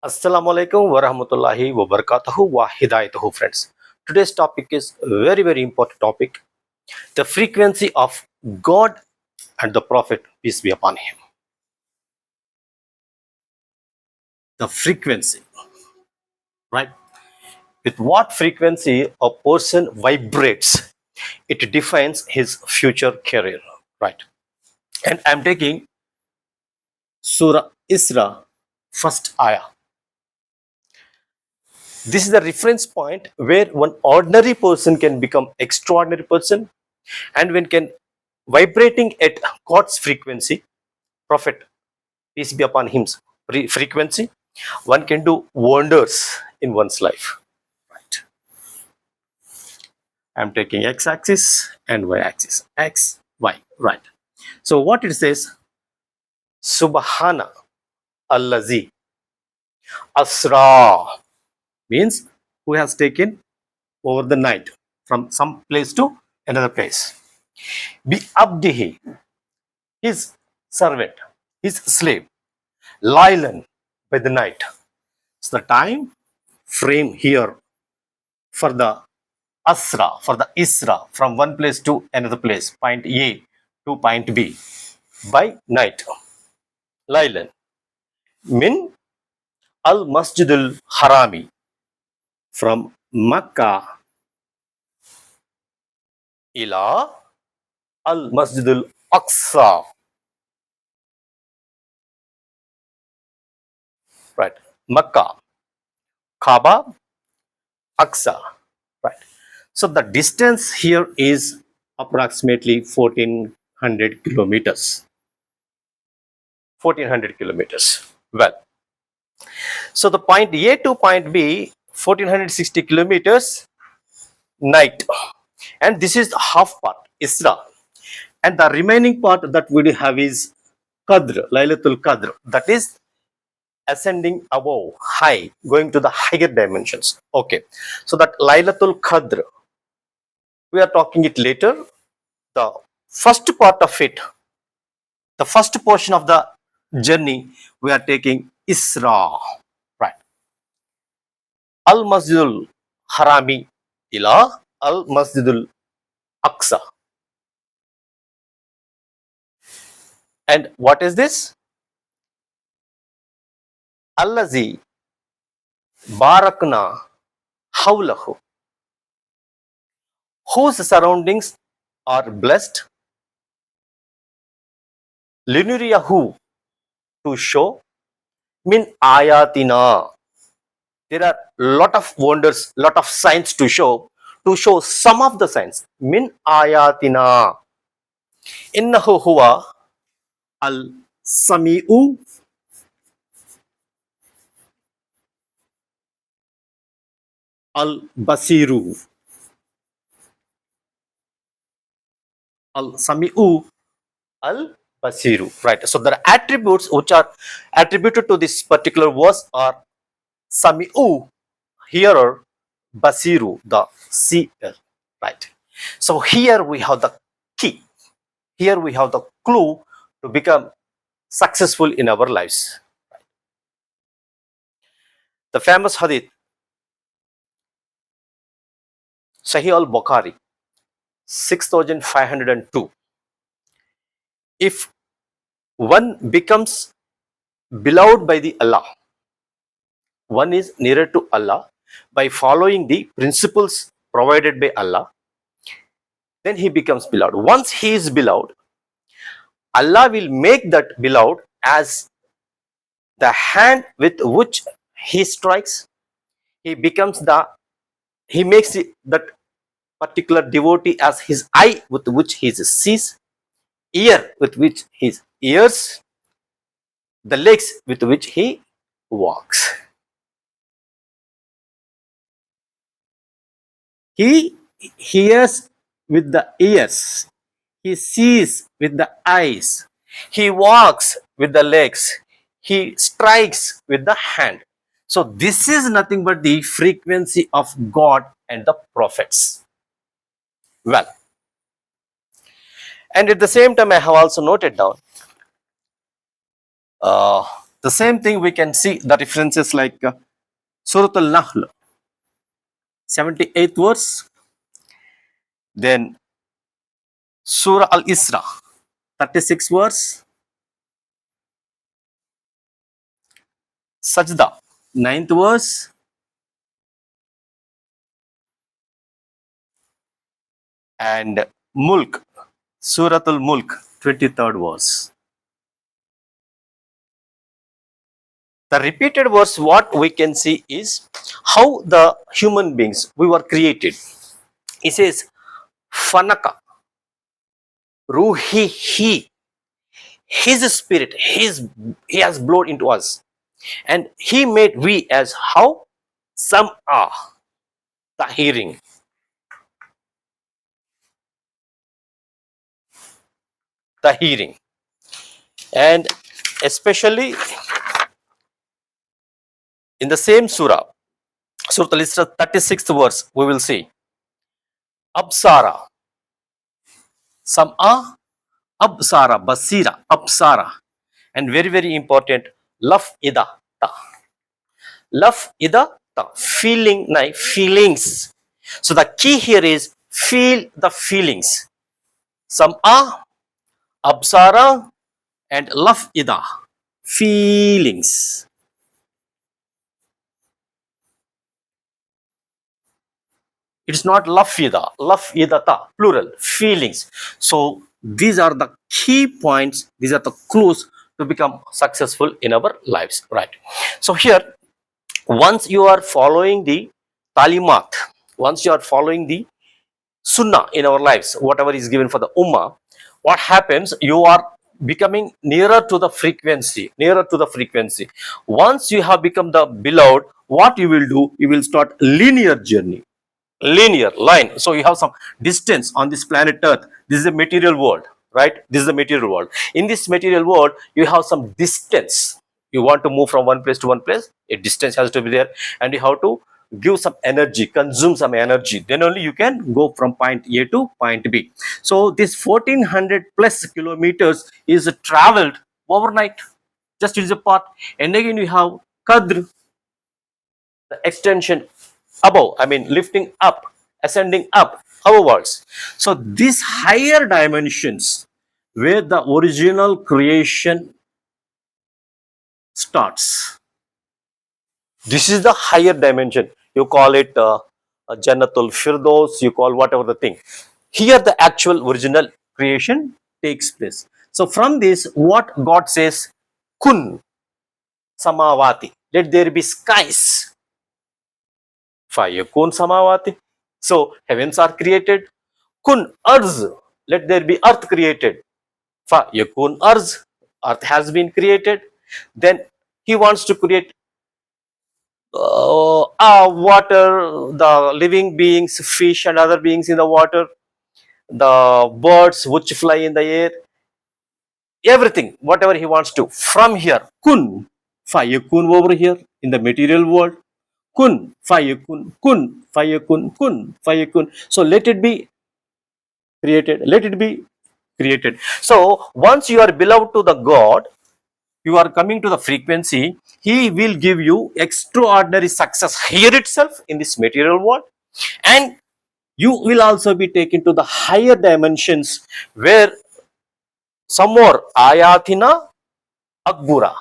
Assalamu alaikum wa rahmatullahi wa barakatuhu wa hidayatuhu, friends. Today's topic is a very important topic, the frequency of God and the Prophet, peace be upon him. The frequency, right? With what frequency a person vibrates, it defines his future career, right? And I'm taking Surah Isra, first ayah. This is the reference point where one ordinary person can become extraordinary person, and when can vibrating at God's frequency, Prophet, peace be upon him, frequency, one can do wonders in one's life. Right. I'm taking x-axis and y-axis. X, y, right. So what it says, Subhana Allazi Asra means who has taken over the night from some place to another place. Bi abdihi, his servant, his slave, Lylan by the night. So the time frame here for the Asra, for the Isra, from one place to another place, point A to point B, by night. Lylan. Min al Masjidul Harami, from Makkah ila al Masjidul Aqsa. Right. Makkah, Kaaba, Aqsa. Right. So the distance here is approximately 1400 kilometers. 1400 kilometers. Well, so the point A to point B, 1460 kilometers night, and this is the half part, Isra, and the remaining part that we have is Qadr, Laylatul Qadr, that is ascending above, high, going to the higher dimensions. Okay, so that Laylatul Qadr, we are talking it later. The first part of it, the first portion of the journey, we are taking Isra, right? Al Masjidul Harami ila Al Masjidul Aqsa. And what is this? Allazi Barakna Hawlahu, whose surroundings are blessed. Linuriyahu, to show. Min ayatina, there are lot of wonders, lot of signs to show some of the signs. Min ayatina, innahu huwa al sami'u al basiru. Al sami'u al basiru, right? So the attributes which are attributed to this particular verse are sami'u, hearer, basiru, the seer, right? So here we have the key, here we have the clue to become successful in our lives. The famous hadith, Sahih al-Bukhari, 6502. If one becomes beloved by the Allah, one is nearer to Allah by following the principles provided by Allah, then he becomes beloved. Once he is beloved, Allah will make that beloved as the hand with which he strikes. He becomes he makes that particular devotee as his eye with which he sees, ear with which he hears, the legs with which he walks. He hears with the ears, he sees with the eyes, he walks with the legs, he strikes with the hand. So this is nothing but the frequency of God and the prophets. Well, and at the same time I have also noted down The same thing we can see the references like Surat al-Nahl, 78th verse, then Surah al-Isra, 36th verse, Sajda, 9th verse, and Mulk, Surat al-Mulk, 23rd verse. The repeated verse, what we can see is how the human beings we were created. It says, Fanaka, Ruhi, his spirit, he has blown into us. And he made we as how? Some are the hearing. The hearing. And especially in the same surah, Surah Al-Isra, 36th verse, we will see Absara, Sam'a, Absara, Basira, Absara. And very, very important, Laf Ida, Ta. Laf Ida, Ta. Feeling, feelings. So the key here is feel the feelings. Sam'a, Absara, and Laf Ida. Feelings. It's not lafidata, plural, feelings. So these are the key points, these are the clues to become successful in our lives, right? So here, once you are following the talimat, once you are following the sunnah in our lives, whatever is given for the ummah, what happens? You are becoming nearer to the frequency, nearer to the frequency. Once you have become the beloved, what you will do? You will start linear journey, linear line. So you have some distance on this planet Earth. This is a material world, right? This is the material world. In this material world, you have some distance. You want to move from one place to one place, a distance has to be there, and you have to give some energy, consume some energy. Then only you can go from point A to point B. So this 1400 plus kilometers is traveled overnight. Just is a part. And again you have Qadr, the extension above, I mean lifting up, ascending up, hoverwards. So these higher dimensions where the original creation starts, this is the higher dimension. You call it Jannatul Firdaus, you call whatever the thing. Here the actual original creation takes place. So from this, what God says, Kun Samavati, let there be skies. Fayakun Samavati. So heavens are created. Kun Arz, let there be earth created. Fayakun Arz, earth has been created. Then he wants to create water, the living beings, fish and other beings in the water, the birds which fly in the air, everything, whatever he wants to. From here, Kun, Fayakun over here in the material world. Kun, Fayakun, Kun, Fayakun, Kun, Fayakun. So let it be created, let it be created. So once you are beloved to the God, you are coming to the frequency, he will give you extraordinary success here itself in this material world, and you will also be taken to the higher dimensions where some more ayatina akbura,